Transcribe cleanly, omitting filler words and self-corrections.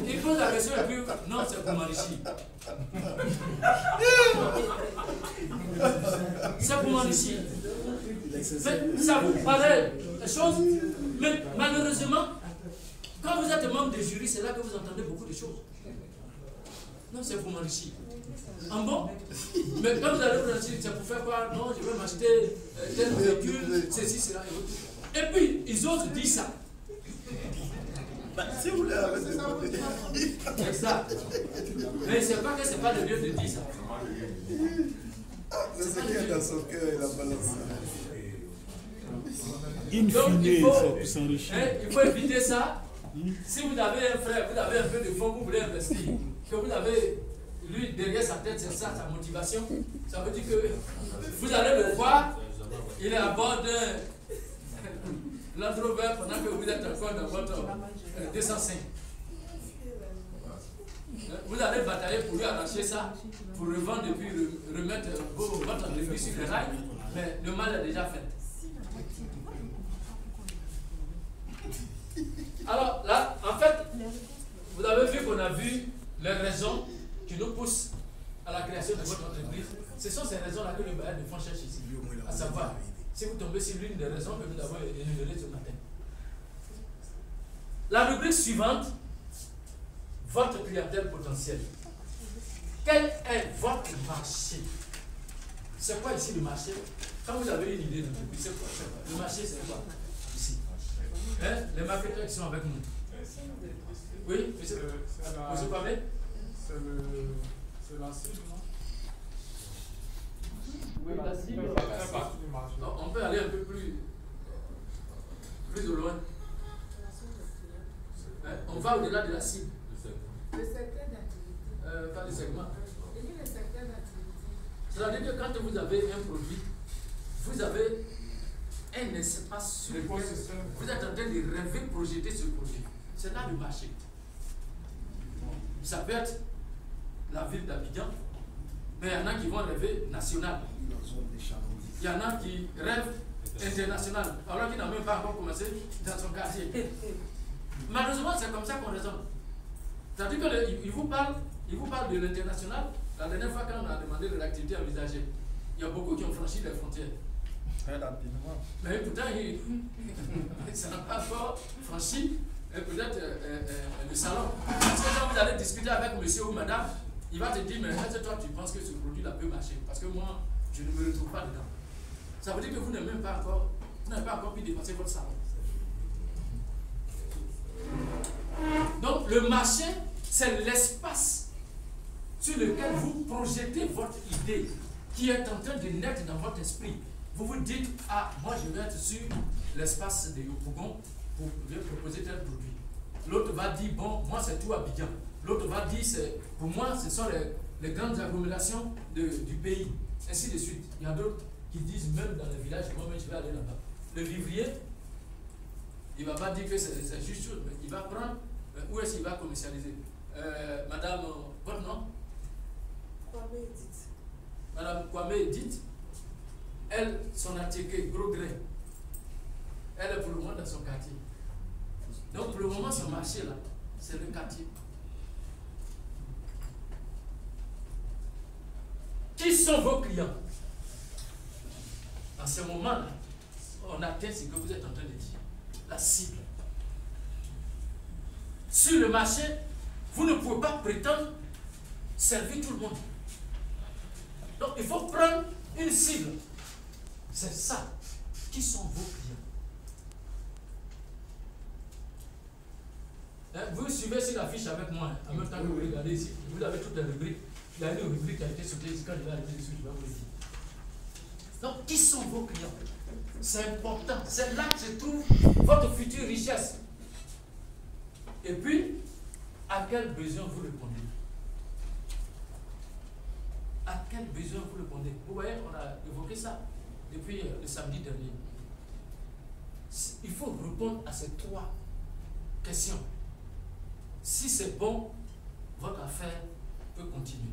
Il pose la question et puis, non, c'est pour m'enrichir. C'est pour m'enrichir. Ça vous paraît la chose, mais malheureusement, quand vous êtes membre des jurys, c'est là que vous entendez beaucoup de choses. Non, c'est pour m'enrichir. En bon? Mais quand vous allez vous enrichir, c'est pour faire quoi? Non, je vais m'acheter tel véhicule, ceci, cela et autres. Et puis, ils osent dire ça. Si vous voulez avec C'est ça. Mais c'est pas que c'est pas le lieu de dire ça. C'est ce qui est dans son cœur et la balance. Donc, il faut éviter ça. Si vous avez un frère, vous avez un peu de fonds, vous voulez investir, que vous avez lui derrière sa tête, c'est ça sa motivation, ça veut dire que vous allez le voir, il est à bord d'un Land Rover pendant que vous êtes encore dans votre 205. Vous allez batailler pour lui arracher ça, pour revendre et puis remettre votre entreprise sur les rails, mais le mal est déjà fait. Alors là, en fait, vous avez vu qu'on a vu les raisons qui nous poussent à la création de votre entreprise. Ce sont ces raisons-là que le bailleur de fonds cherche ici. À savoir, si vous tombez sur l'une des raisons que nous avons énumérées ce matin. La rubrique suivante, votre clientèle potentielle. Quel est votre marché? C'est quoi ici le marché? Quand vous avez une idée d'entreprise, c'est quoi? Le marché, c'est quoi ici? Hein? Les marketeurs qui sont avec nous. Oui, monsieur Pamé? C'est la cible, non? Oui, la cible. Non, on peut aller un peu plus au loin. Hein? On va au-delà de la cible. Le secteur d'activité. Pas le segment. Et puis le secteur d'activité. C'est-à-dire que quand vous avez un produit, vous avez un espace sur lequel vous êtes en train de rêver, projeter ce produit. C'est là le marché. Ça peut être la ville d'Abidjan, mais il y en a qui vont rêver national. Il y en a qui rêvent international, alors qu'ils n'ont même pas encore commencé dans son quartier. Malheureusement, c'est comme ça qu'on raisonne. C'est-à-dire qu'il vous parle de l'international. La dernière fois, quand on a demandé de l'activité envisagée, il y a beaucoup qui ont franchi les frontières. Très rapidement. Mais pourtant, ça n'a pas encore franchi peut-être le salon. Parce que quand vous allez discuter avec monsieur ou madame, il va te dire, mais est-ce que toi tu penses que ce produit-là peut marcher? Parce que moi, je ne me retrouve pas dedans. Ça veut dire que vous n'avez pas encore pu dépasser votre salon. Donc le marché, c'est l'espace sur lequel vous projetez votre idée qui est en train de naître dans votre esprit. Vous vous dites, ah, moi je vais être sur l'espace de Yopougon pour lui proposer tel produit. L'autre va dire, bon, moi c'est tout Abidjan. L'autre va dire, pour moi ce sont les grandes agglomérations du pays. Ainsi de suite. Il y a d'autres qui disent, même dans les villages, moi-même je vais aller là-bas. Le vivrier, il ne va pas dire que c'est juste chose, mais il va prendre, où est-ce qu'il va commercialiser? Madame, votre nom? Kwame Edith. Madame Kwame Edith, elle, son attiqué, gros grain, elle est pour le moment dans son quartier. Donc pour le moment, ce marché-là, c'est le quartier. Qui sont vos clients? En ce moment-là, on atteint ce que vous êtes en train de dire. La cible. Sur le marché, vous ne pouvez pas prétendre servir tout le monde. Donc il faut prendre une cible. C'est ça. Qui sont vos clients? Hein, vous suivez sur la fiche avec moi. En même temps que vous regardez ici, vous avez toutes les rubriques. Il y a une rubrique qui a été sautée ici. Quand je vais arriver dessus, je vais vous le dire. Donc, qui sont vos clients? C'est important. C'est là que se trouve votre future richesse. Et puis, à quel besoin vous répondez? À quel besoin vous répondez? Vous voyez, on a évoqué ça depuis le samedi dernier. Il faut répondre à ces trois questions. Si c'est bon, votre affaire peut continuer.